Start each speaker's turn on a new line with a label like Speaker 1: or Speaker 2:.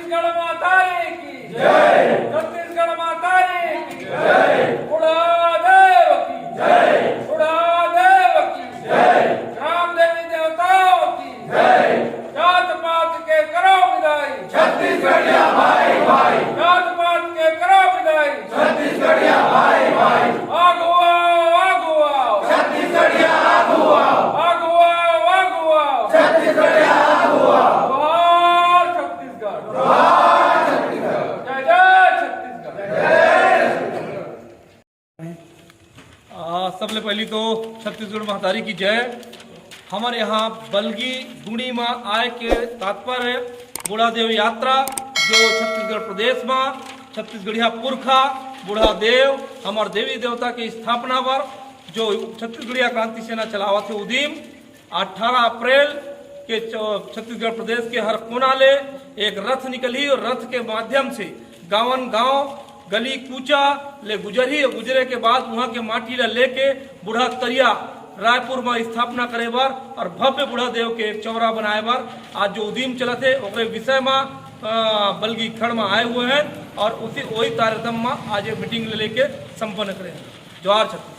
Speaker 1: छत्तीसगढ़ माता की जय, छत्तीसगढ़ माता की जय, बुढ़ादेव की जय, बुढ़ादेव की जय, ग्राम देवी देवताओं की जय, जात पात के करो विदाई
Speaker 2: छत्तीसगढ़िया भाई भाई,
Speaker 1: जात पात के करो विदाई
Speaker 2: छत्तीसगढ़िया भाई भाई,
Speaker 1: आगू आओ
Speaker 2: छत्तीसगढ़िया आगू आओ, छत्तीसगढ़िया आगू आओ,
Speaker 1: जोहार छत्तीसगढ़,
Speaker 2: जोहार छत्तीसगढ़,
Speaker 1: जय जय छत्तीसगढ़।
Speaker 3: सबसे पहली तो छत्तीसगढ़ महतारी की जय। हमारे यहाँ बलगी गुणी में आय के तात्पर्य बुढ़ादेव यात्रा जो छत्तीसगढ़ प्रदेश में छत्तीसगढ़िया पुरखा बुढ़ादेव हमार देवी देवता के स्थापना पर जो छत्तीसगढ़िया क्रांति सेना चलावा थे उदीम 18 अप्रैल के छत्तीसगढ़ प्रदेश के हर कोना ले एक रथ निकली और रथ के माध्यम से गाँव गांव गली कूचा ले गुजरी और गुजरे के बाद वहाँ के माटी ला लेके बूढ़ा तरिया रायपुर में स्थापना करे बार और भव्य बूढ़ा देव के एक चौरा बनाए बार आज जो उदीम चलत है ओकरे विषय में बलगी खड़ में आए हुए हैं और उसी वही कार्यक्रम में आज मीटिंग लेके संपन्न करे। जोहार छत्तीसगढ़।